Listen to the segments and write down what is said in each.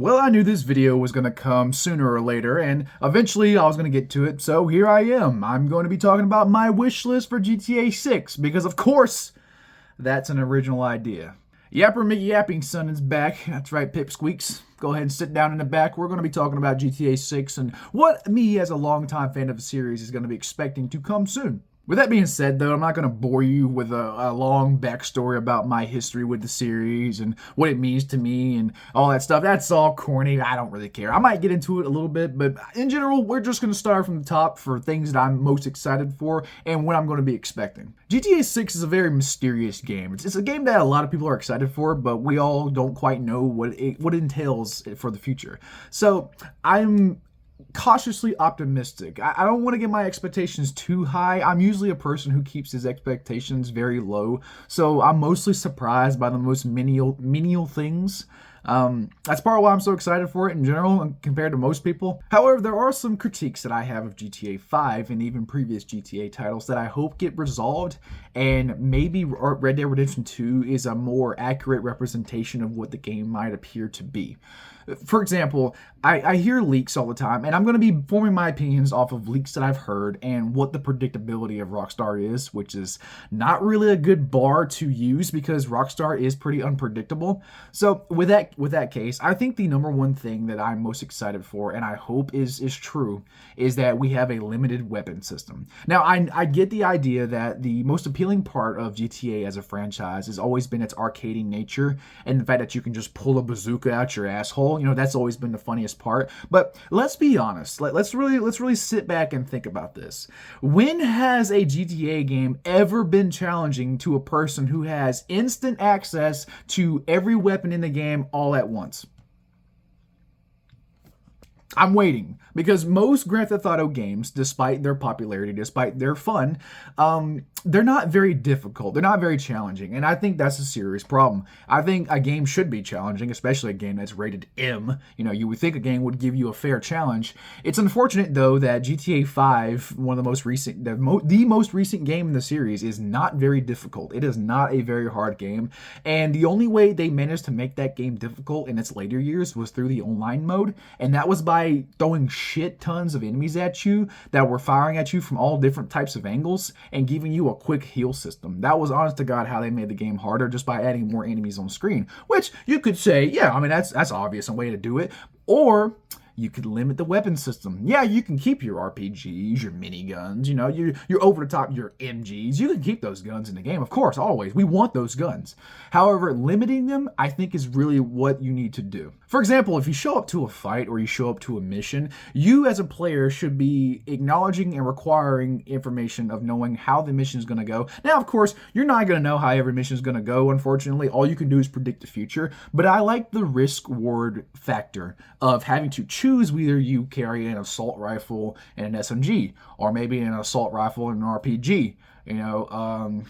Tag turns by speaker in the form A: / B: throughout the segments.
A: Well, I knew this video was going to come sooner or later, and eventually I was going to get to it, so here I am. I'm going to be talking about my wish list for GTA 6, because of course, that's an original idea. Yapper McYapping Son is back. That's right, Pipsqueaks. Go ahead and sit down in the back. We're going to be talking about GTA 6 and what me, as a longtime fan of the series, is going to be expecting to come soon. With that being said, though, I'm not going to bore you with a long backstory about my history with the series and what it means to me and all that stuff. That's all corny. I don't really care. I might get into it a little bit, but in general, we're just going to start from the top for things that I'm most excited for and what I'm going to be expecting. GTA 6 is a very mysterious game. It's a game that a lot of people are excited for, but we all don't quite know what it entails for the future. So I'm cautiously optimistic. I don't want to get my expectations too high. I'm usually a person who keeps his expectations very low, so I'm mostly surprised by the most menial things. That's part of why I'm so excited for it in general compared to most people. However, there are some critiques that I have of GTA 5 and even previous GTA titles that I hope get resolved, and maybe Red Dead Redemption 2 is a more accurate representation of what the game might appear to be. For example, I hear leaks all the time, and I'm going to be forming my opinions off of leaks that I've heard and what the predictability of Rockstar is, which is not really a good bar to use because Rockstar is pretty unpredictable. So with that case, I think the number one thing that I'm most excited for, and I hope is true, is that we have a limited weapon system. Now, I get the idea that the most appealing part of GTA as a franchise has always been its arcading nature and the fact that you can just pull a bazooka out your asshole. You know, that's always been the funniest part. But let's be honest. Let's really sit back and think about this. When has a GTA game ever been challenging to a person who has instant access to every weapon in the game all at once? I'm waiting, because most Grand Theft Auto games, despite their popularity, despite their fun, they're not very difficult. They're not very challenging, and I think that's a serious problem. I think a game should be challenging, especially a game that's rated M. You know, you would think a game would give you a fair challenge. It's unfortunate, though, that GTA 5, one of the most recent, the most recent game in the series, is not very difficult. It is not a very hard game, and the only way they managed to make that game difficult in its later years was through the online mode, and that was by throwing shit tons of enemies at you that were firing at you from all different types of angles and giving you a quick heal system. That was, honest to God, how they made the game harder, just by adding more enemies on screen. Which you could say, yeah, I mean, that's obvious a way to do it. Or you could limit the weapon system. Yeah, you can keep your RPGs, your miniguns, you know, your over the top, your MGs. You can keep those guns in the game, of course, always. We want those guns. However, limiting them, I think, is really what you need to do. For example, if you show up to a fight or you show up to a mission, you as a player should be acknowledging and requiring information of knowing how the mission is going to go. Now, of course, you're not going to know how every mission is going to go, unfortunately. All you can do is predict the future. But I like the risk-reward factor of having to choose whether you carry an assault rifle and an SMG, or maybe an assault rifle and an RPG. You know,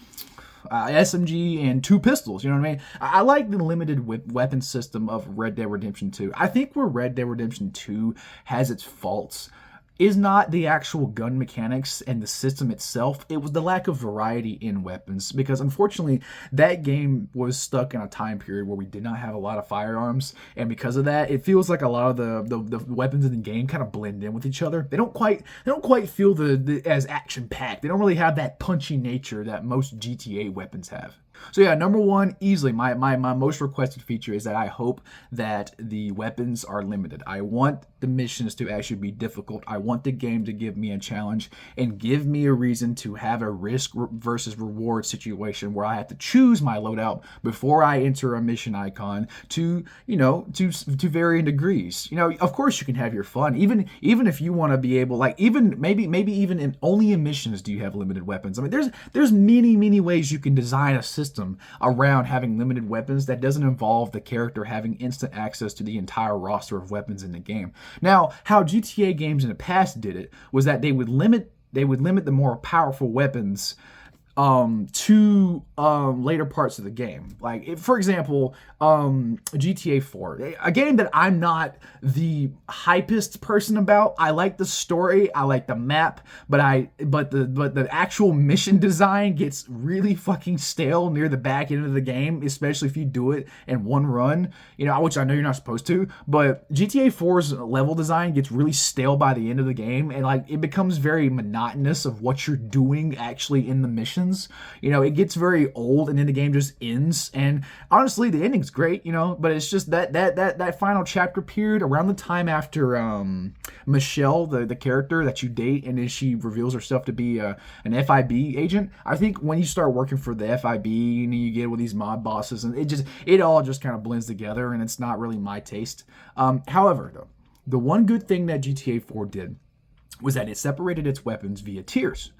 A: SMG and 2 pistols, you know what I mean? I like the limited weapon system of Red Dead Redemption 2. I think where Red Dead Redemption 2 has its faults is not the actual gun mechanics and the system itself. It was the lack of variety in weapons, because unfortunately that game was stuck in a time period where we did not have a lot of firearms, and because of that, it feels like a lot of the weapons in the game kind of blend in with each other. They don't quite feel as action packed. They don't really have that punchy nature that most GTA weapons have. So yeah, number one, easily, my most requested feature is that I hope that the weapons are limited. I want the missions to actually be difficult. I want the game to give me a challenge and give me a reason to have a risk versus reward situation where I have to choose my loadout before I enter a mission icon to varying degrees. You know, of course you can have your fun, even if you want to be able, like, even maybe even only in missions do you have limited weapons. I mean, there's many ways you can design a system around having limited weapons that doesn't involve the character having instant access to the entire roster of weapons in the game. Now, how GTA games in the past did it was that they would limit the more powerful weapons to later parts of the game. Like, for example, GTA 4, a game that I'm not the hypest person about. I like the story, I like the map, but the actual mission design gets really fucking stale near the back end of the game, especially if you do it in one run. Which I know you're not supposed to, but GTA 4's level design gets really stale by the end of the game, and like it becomes very monotonous of what you're doing actually in the missions. It gets very old, and then the game just ends. And honestly, the ending's great, but it's just that final chapter period around the time after Michelle, the character that you date, and then she reveals herself to be an FIB agent. I think when you start working for the FIB and you get with these mob bosses, and it all just kind of blends together, and it's not really my taste. However, though, the one good thing that GTA 4 did was that it separated its weapons via tiers.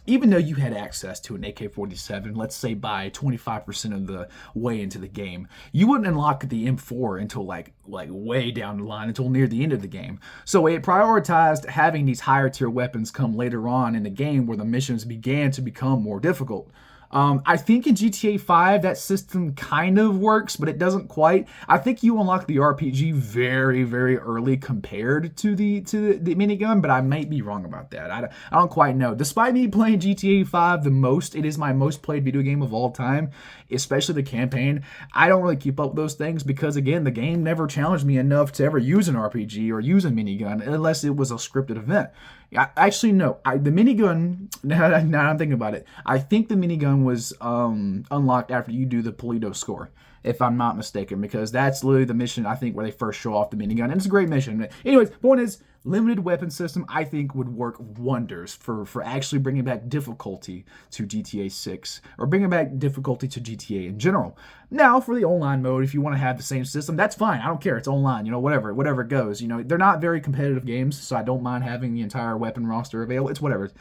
A: Even though you had access to an AK-47, let's say by 25% of the way into the game, you wouldn't unlock the M4 until like way down the line, until near the end of the game. So it prioritized having these higher tier weapons come later on in the game, where the missions began to become more difficult. I think in GTA 5 that system kind of works, but it doesn't quite. I think you unlock the RPG very, very early compared to the minigun, but I might be wrong about that. I don't quite know. Despite me playing GTA 5 the most, it is my most played video game of all time, especially the campaign. I don't really keep up with those things because, again, the game never challenged me enough to ever use an RPG or use a minigun unless it was a scripted event. Actually, no. The minigun, now I'm thinking about it, I think the minigun was unlocked after you do the Polito score, if I'm not mistaken, because that's literally the mission, I think, where they first show off the minigun. And it's a great mission. Anyways, the point is, limited weapon system, I think, would work wonders for actually bringing back difficulty to GTA 6, or bringing back difficulty to GTA in general. Now, for the online mode, if you want to have the same system, that's fine. I don't care. It's online, whatever it goes. They're not very competitive games, so I don't mind having the entire weapon roster available. It's whatever.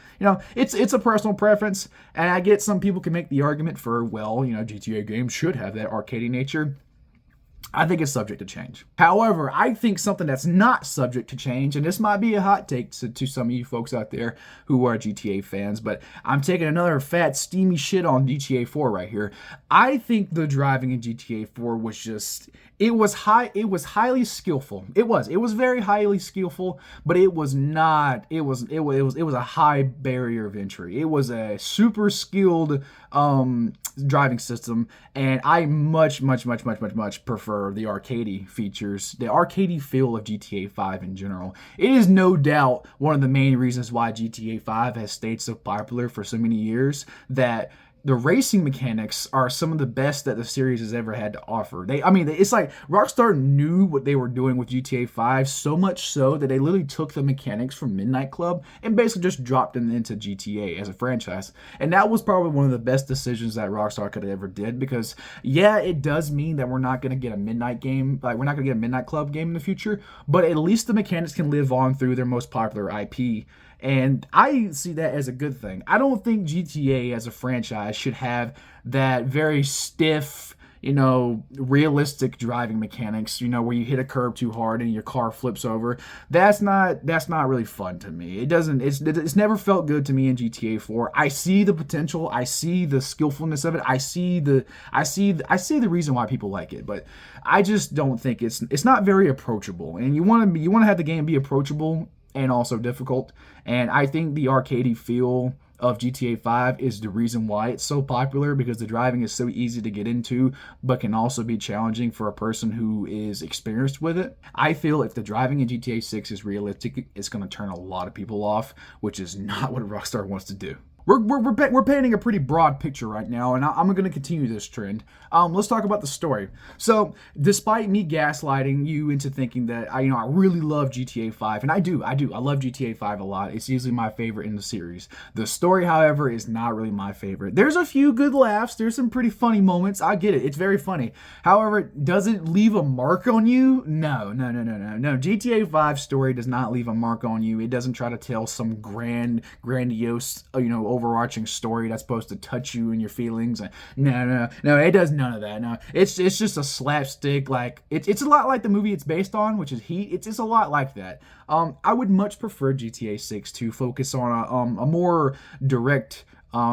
A: It's a personal preference, and I get some people can make the argument for, well, GTA games should have that arcadey nature. I think it's subject to change. However, I think something that's not subject to change, and this might be a hot take to some of you folks out there who are GTA fans, but I'm taking another fat, steamy shit on GTA 4 right here. I think the driving in GTA 4 was just... It was highly skillful. It was very highly skillful, but it was not. It was a high barrier of entry. It was a super skilled driving system, and I much prefer the arcadey features, the arcadey feel of GTA 5 in general. It is no doubt one of the main reasons why GTA 5 has stayed so popular for so many years, that the racing mechanics are some of the best that the series has ever had to offer. It's like Rockstar knew what they were doing with GTA 5, so much so that they literally took the mechanics from Midnight Club and basically just dropped them into GTA as a franchise. And that was probably one of the best decisions that Rockstar could have ever did, because yeah, it does mean that we're not going to get a Midnight game, like we're not going to get a Midnight Club game in the future, but at least the mechanics can live on through their most popular IP. And I see that as a good thing. I don't think GTA as a franchise should have that very stiff, realistic driving mechanics, where you hit a curb too hard and your car flips over. That's not really fun to me. It's never felt good to me in GTA 4. I see the potential, I see the skillfulness of it, I see the reason why people like it, but I just don't think it's not very approachable. And you want to have the game be approachable and also difficult. And I think the arcadey feel of GTA 5 is the reason why it's so popular, because the driving is so easy to get into, but can also be challenging for a person who is experienced with it. I feel if the driving in GTA 6 is realistic, it's going to turn a lot of people off, which is not what Rockstar wants to do. We're painting a pretty broad picture right now, and I'm going to continue this trend. Let's talk about the story. So, despite me gaslighting you into thinking that I really love GTA 5, and I do. I love GTA 5 a lot. It's easily my favorite in the series. The story, however, is not really my favorite. There's a few good laughs. There's some pretty funny moments. I get it. It's very funny. However, does it leave a mark on you? No. GTA 5 story does not leave a mark on you. It doesn't try to tell some grandiose, overarching story that's supposed to touch you and your feelings. No, it does none of that. No, it's just a slapstick. Like it's a lot like the movie it's based on, which is Heat. It's a lot like that. I would much prefer GTA 6 to focus on a more direct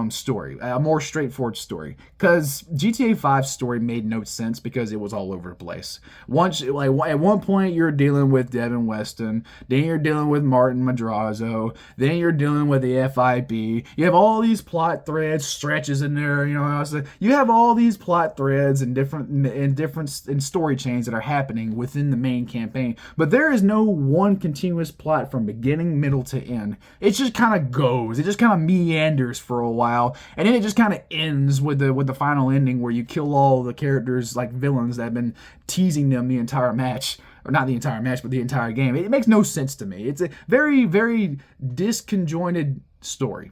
A: story, a more straightforward story. Because GTA 5's story made no sense because it was all over the place. Once, like at one point, you're dealing with Devin Weston, then you're dealing with Martin Madrazo, then you're dealing with the FIB. You have all these plot threads, stretches in there. You know, you have all these plot threads and different story chains that are happening within the main campaign. But there is no one continuous plot from beginning, middle to end. It just kind of goes. It just kind of meanders for a while, and then it just kind of ends with the final ending where you kill all the characters like villains that have been teasing them the entire match, or not the entire match, but the entire game. It makes no sense to me. It's a very, very disconjointed story.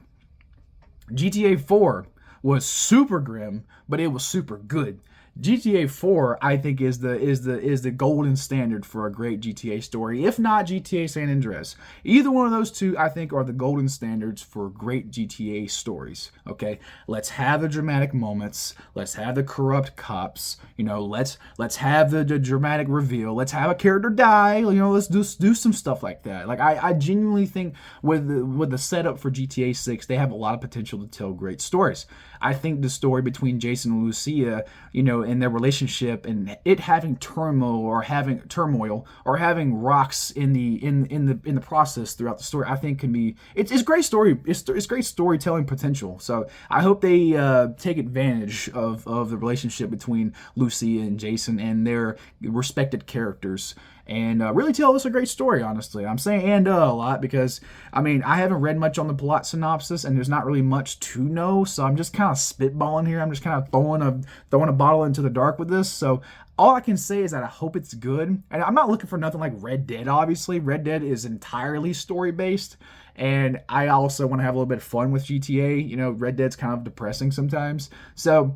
A: GTA 4 was super grim, but it was super good. GTA 4, I think, is the golden standard for a great GTA story, if not GTA San Andreas. Either one of those two, I think, are the golden standards for great GTA stories. Okay, let's have the dramatic moments. Let's have the corrupt cops. You know, let's have the dramatic reveal. Let's have a character die. You know, let's do some stuff like that. Like I genuinely think with the setup for GTA 6, they have a lot of potential to tell great stories. I think the story between Jason and Lucia, you know, and their relationship, and it having turmoil or having rocks in the process throughout the story, I think can be it's great story. It's great storytelling potential. So I hope they take advantage of the relationship between Lucia and Jason and their respected characters, and really tell us a great story, honestly. I'm saying a lot because, I mean, I haven't read much on the plot synopsis, and there's not really much to know, so I'm just kind of spitballing here. I'm just kind of throwing a bottle into the dark with this, so all I can say is that I hope it's good. And I'm not looking for nothing like Red Dead, obviously. Red Dead is entirely story-based, and I also want to have a little bit of fun with GTA. You know, Red Dead's kind of depressing sometimes, so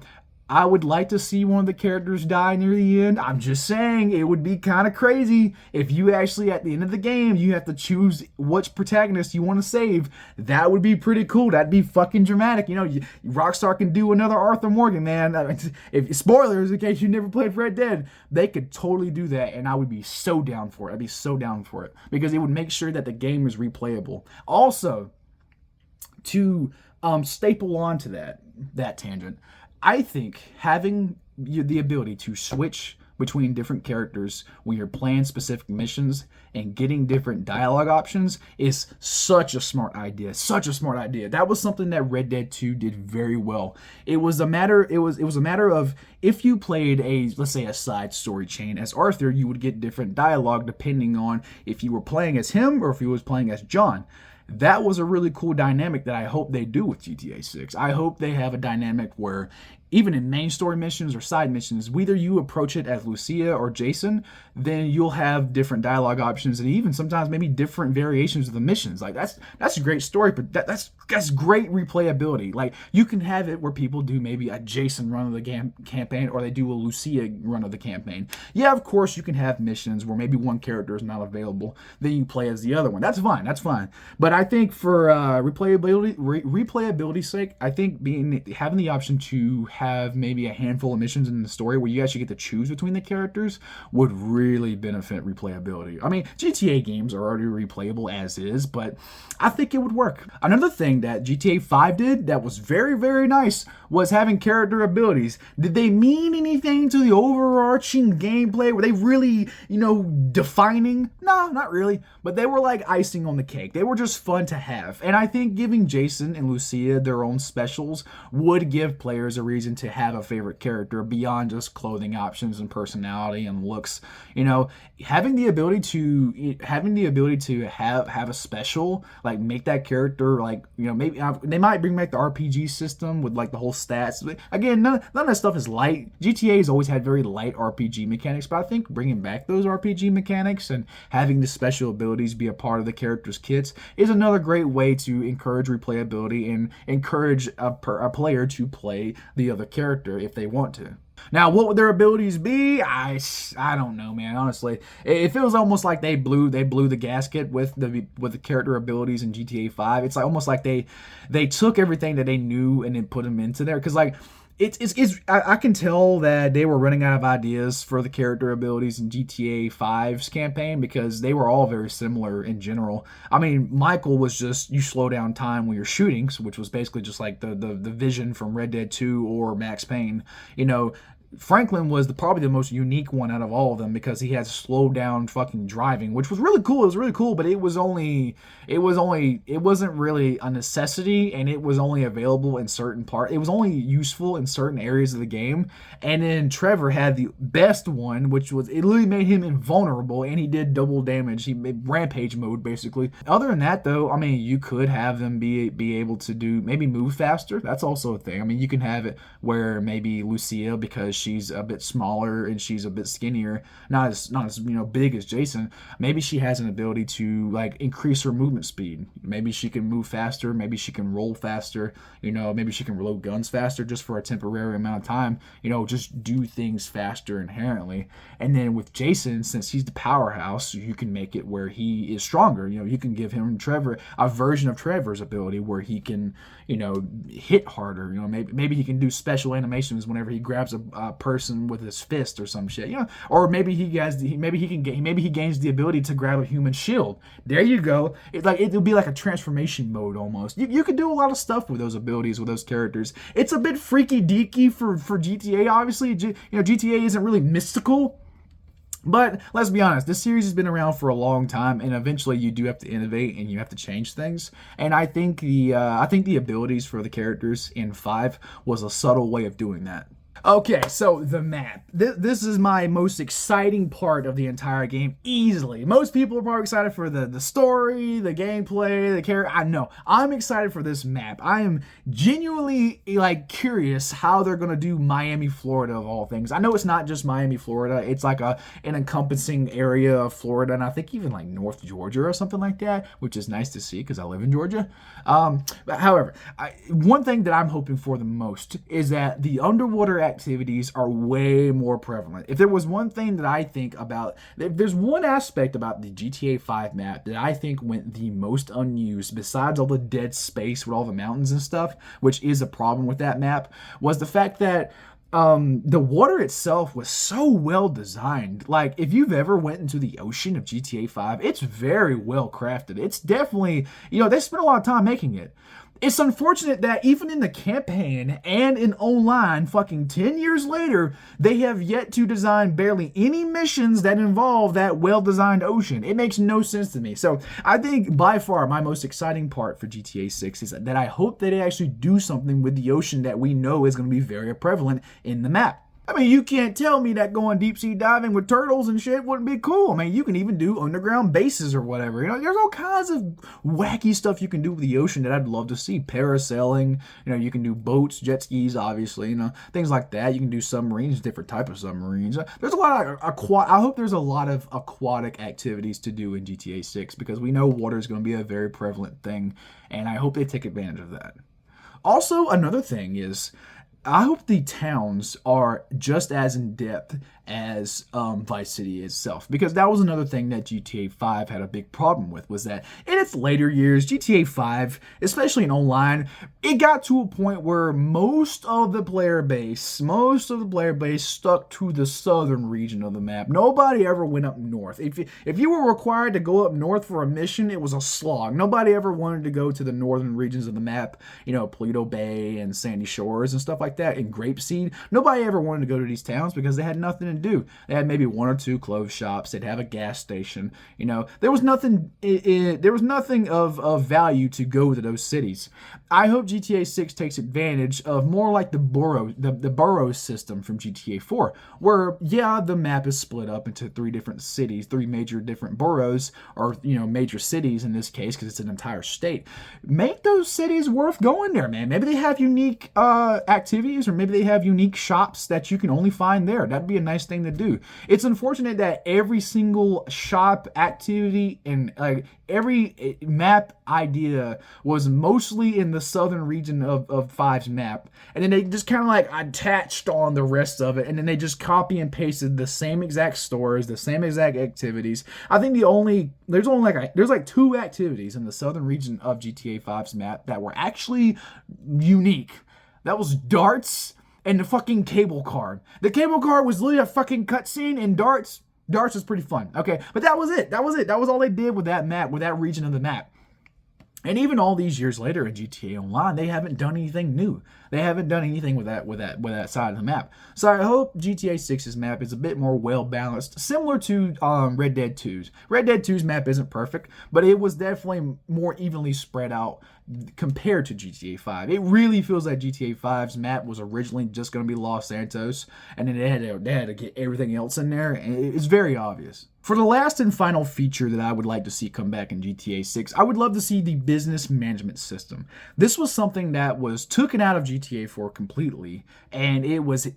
A: I would like to see one of the characters die near the end. I'm just saying, it would be kind of crazy if you actually, at the end of the game, you have to choose which protagonist you want to save. That would be pretty cool. That'd be fucking dramatic. You know, Rockstar can do another Arthur Morgan, man. If spoilers, in case you never played Red Dead, they could totally do that, and I would be so down for it. I'd be so down for it because it would make sure that the game is replayable. Also, to staple onto that tangent, I think having the ability to switch between different characters when you're playing specific missions and getting different dialogue options is such a smart idea. Such a smart idea. That was something that Red Dead 2 did very well. It was a matter of, if you played let's say a side story chain as Arthur, you would get different dialogue depending on if you were playing as him or if you was playing as John. That was a really cool dynamic that I hope they do with GTA 6. I hope they have a dynamic where even in main story missions or side missions, whether you approach it as Lucia or Jason, then you'll have different dialogue options and even sometimes maybe different variations of the missions. Like that's a great story, but that's great replayability. Like you can have it where people do maybe a Jason run of the campaign or they do a Lucia run of the campaign. Yeah, of course you can have missions where maybe one character is not available, then you play as the other one. That's fine. But I think for replayability's sake, I think having the option to have maybe a handful of missions in the story where you actually get to choose between the characters would really benefit replayability. I mean, GTA games are already replayable as is, but I think it would work. Another thing that GTA 5 did that was very, very nice was having character abilities. Did they mean anything to the overarching gameplay? Were they really, defining? No, not really. But they were like icing on the cake. They were just fun to have. And I think giving Jason and Lucia their own specials would give players a reason to have a favorite character beyond just clothing options and personality and looks. Having the ability to have a special, like make that character, like, maybe they might bring back the RPG system with like the whole stats. But again, none of that stuff is light. GTA has always had very light RPG mechanics, but I think bringing back those RPG mechanics and having the special abilities be a part of the character's kits is another great way to encourage replayability and encourage a player to play the other character if they want to. Now, what would their abilities be? I don't know, man. Honestly, it feels almost like they blew the gasket with the character abilities in GTA 5. It's like almost like they took everything that they knew and then put them into there. Because like I can tell that they were running out of ideas for the character abilities in GTA 5's campaign because they were all very similar in general. I mean, Michael was just you slow down time when you're shooting, which was basically just like the vision from Red Dead 2 or Max Payne. You know, Franklin was probably the most unique one out of all of them because he had slowed down fucking driving, which was really cool. It was really cool, but it wasn't really a necessity, and it was only available in certain parts. It was only useful in certain areas of the game. And then Trevor had the best one, which was it literally made him invulnerable, and he did double damage. He made rampage mode basically. Other than that, though, I mean, you could have them be able to do maybe move faster. That's also a thing. I mean, you can have it where maybe Lucia, because she's a bit smaller and she's a bit skinnier, not as big as Jason. Maybe she has an ability to like increase her movement speed. Maybe she can move faster. Maybe she can roll faster. Maybe she can reload guns faster just for a temporary amount of time. Just do things faster inherently. And then with Jason, since he's the powerhouse, you can make it where he is stronger. You can give him a version of Trevor's ability where he can, hit harder. Maybe he can do special animations whenever he grabs a person with his fist or some shit. Or maybe he gains the ability to grab a human shield. There you go. It'll be like a transformation mode almost. You could do a lot of stuff with those abilities with those characters. It's a bit freaky deaky for GTA. Obviously, GTA isn't really mystical. But let's be honest, this series has been around for a long time, and eventually you do have to innovate and you have to change things. And I think the abilities for the characters in 5 was a subtle way of doing that. Okay, so the map. This is my most exciting part of the entire game, easily. Most people are probably excited for the story, the gameplay, the character. I know. I'm excited for this map. I am genuinely curious how they're gonna do Miami, Florida, of all things. I know it's not just Miami, Florida. It's like an encompassing area of Florida, and I think even like North Georgia or something like that, which is nice to see because I live in Georgia. But however, one thing that I'm hoping for the most is that the underwater activities are way more prevalent. If there was one thing that I think about, if there's one aspect about the GTA 5 map that I think went the most unused, besides all the dead space with all the mountains and stuff, which is a problem with that map, was the fact that the water itself was so well designed. Like, if you've ever went into the ocean of GTA 5, it's very well crafted. It's definitely, they spent a lot of time making it. It's unfortunate that even in the campaign and in online, fucking 10 years later, they have yet to design barely any missions that involve that well-designed ocean. It makes no sense to me. So I think by far my most exciting part for GTA 6 is that I hope that they actually do something with the ocean that we know is going to be very prevalent in the map. I mean, you can't tell me that going deep sea diving with turtles and shit wouldn't be cool. I mean, you can even do underground bases or whatever. There's all kinds of wacky stuff you can do with the ocean that I'd love to see. Parasailing, you can do boats, jet skis, obviously, things like that. You can do submarines, different type of submarines. There's a lot of I hope there's a lot of aquatic activities to do in GTA 6 because we know water is going to be a very prevalent thing, and I hope they take advantage of that. Also, another thing is, I hope the towns are just as in depth as Vice City itself, because that was another thing that GTA 5 had a big problem with, was that in its later years, GTA 5, especially in online, it got to a point where most of the player base stuck to the southern region of the map. Nobody ever went up north. If you were required to go up north for a mission, it was a slog. Nobody ever wanted to go to the northern regions of the map, Paleto Bay and Sandy Shores and stuff like that, and Grapeseed. Nobody ever wanted to go to these towns because they had nothing to do. They had maybe one or two clothes shops. They'd have a gas station. There was nothing. There was nothing of value to go to those cities. I hope GTA 6 takes advantage of more like the borough system from GTA 4, where the map is split up into 3 different cities, 3 major different boroughs, or major cities in this case because it's an entire state. Make those cities worth going there, man. Maybe they have unique activities, or maybe they have unique shops that you can only find there. That'd be a nice thing to do. It's unfortunate that every single shop activity and every map idea was mostly in the southern region of 5's map, and then they just kind of attached on the rest of it, and then they just copy and pasted the same exact stores, the same exact activities. I think there's 2 activities in the southern region of GTA 5's map that were actually unique. That was darts and the fucking cable car. The cable car was literally a fucking cutscene in Darts. Darts was pretty fun, okay? But that was it. That was it. That was all they did with that map, with that region of the map. And even all these years later in GTA Online, they haven't done anything new. They haven't done anything with that side of the map. So I hope GTA 6's map is a bit more well balanced, similar to Red Dead 2's. Red Dead 2's map isn't perfect, but it was definitely more evenly spread out compared to GTA 5. It really feels like GTA 5's map was originally just going to be Los Santos, and then they had to get everything else in there, and it's very obvious. For the last and final feature that I would like to see come back in GTA 6, I would love to see the business management system. This was something that was taken out of GTA 4 completely, and it was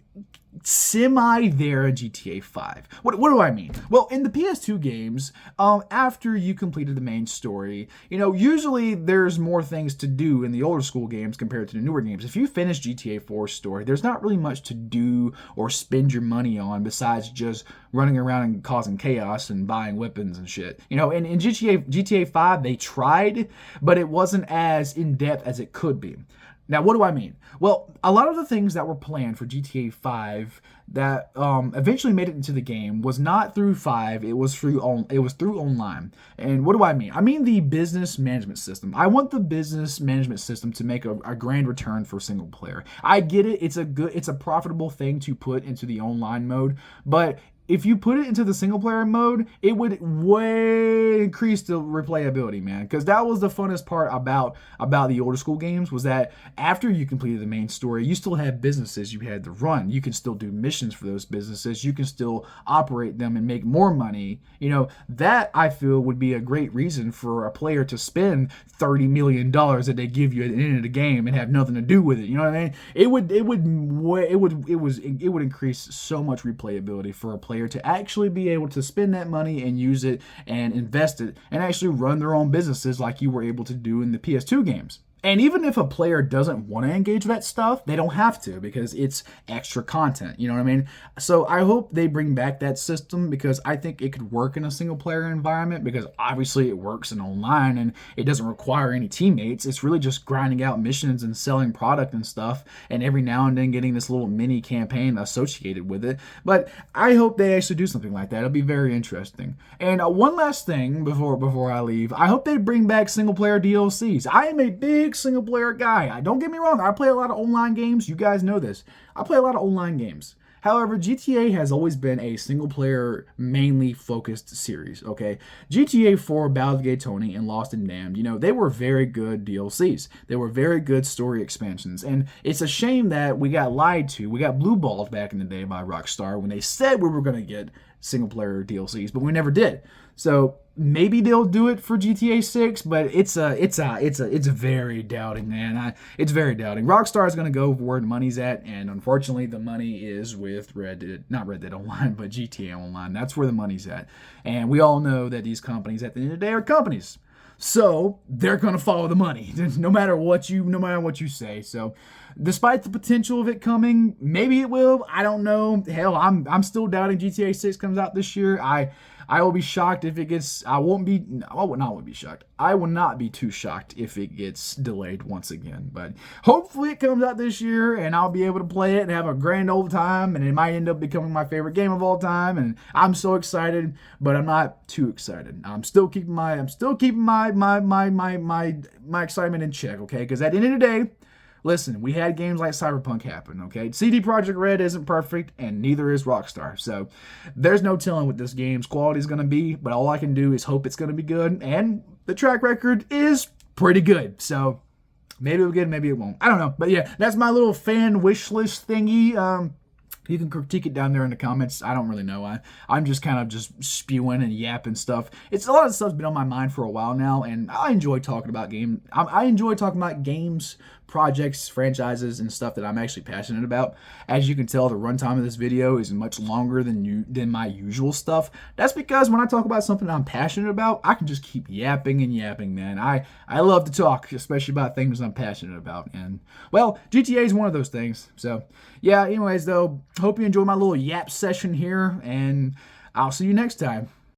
A: semi there in GTA 5. What do I mean? Well, in the PS2 games, after you completed the main story, usually there's more things to do in the older school games compared to the newer games. If you finish GTA 4's story, there's not really much to do or spend your money on besides just running around and causing chaos and buying weapons and shit. In GTA 5, they tried, but it wasn't as in-depth as it could be. Now, what do I mean? Well, a lot of the things that were planned for GTA 5 that eventually made it into the game was not through 5, it was through online. And what do I mean? I mean the business management system. I want the business management system to make a grand return for single player. I get it. It's a profitable thing to put into the online mode, but if you put it into the single player mode, it would way increase the replayability, man. Because that was the funnest part about the older school games, was that after you completed the main story, you still had businesses you had to run. You can still do missions for those businesses. You can still operate them and make more money. That I feel would be a great reason for a player to spend $30 million that they give you at the end of the game and have nothing to do with it. You know what I mean? It would increase so much replayability for a player to actually be able to spend that money and use it and invest it and actually run their own businesses like you were able to do in the PS2 games. And even if a player doesn't want to engage with that stuff, they don't have to, because it's extra content. You know what I mean? So I hope they bring back that system, because I think it could work in a single player environment, because obviously it works in online and it doesn't require any teammates. It's really just grinding out missions and selling product and stuff, and every now and then getting this little mini campaign associated with it. But I hope they actually do something like that. It'll be very interesting. And one last thing before I leave, I hope they bring back single player DLCs. I am a big single player guy. Don't get me wrong, I play a lot of online games. You guys know this. I play a lot of online games. However, GTA has always been a single player mainly focused series, okay? GTA 4, Battle of Gay Tony, and Lost and Damned, they were very good DLCs. They were very good story expansions. And it's a shame that we got lied to. We got blueballed back in the day by Rockstar when they said we were going to get single player DLCs, but we never did. So maybe they'll do it for GTA 6, but it's very doubting, man. It's very doubting. Rockstar is going to go where the money's at, and unfortunately, the money is with not Red Dead Online, but GTA Online. That's where the money's at, and we all know that these companies, at the end of the day, are companies. So they're going to follow the money, no matter what you say. So despite the potential of it coming, maybe it will. I don't know. Hell, I'm still doubting GTA 6 comes out this year. I will be shocked if it gets. I will not be shocked. I will not be too shocked if it gets delayed once again. But hopefully it comes out this year, and I'll be able to play it and have a grand old time, and it might end up becoming my favorite game of all time. And I'm so excited, but I'm not too excited. I'm still keeping my excitement in check, okay? Because at the end of the day, listen, we had games like Cyberpunk happen, okay? CD Projekt Red isn't perfect, and neither is Rockstar. So there's no telling what this game's quality is going to be, but all I can do is hope it's going to be good, and the track record is pretty good. So maybe it'll get, maybe it won't. I don't know. But yeah, that's my little fan wish list thingy. You can critique it down there in the comments. I don't really know. I'm just kind of just spewing and yapping stuff. It's a lot of stuff's been on my mind for a while now, and I enjoy talking about games. I enjoy talking about games, projects, franchises, and stuff that I'm actually passionate about. As you can tell, the runtime of this video is much longer than my usual stuff. That's because when I talk about something I'm passionate about, I can just keep yapping and yapping, man. I love to talk, especially about things I'm passionate about. And, well, GTA is one of those things. So, yeah, anyways, though, hope you enjoyed my little yap session here, and I'll see you next time.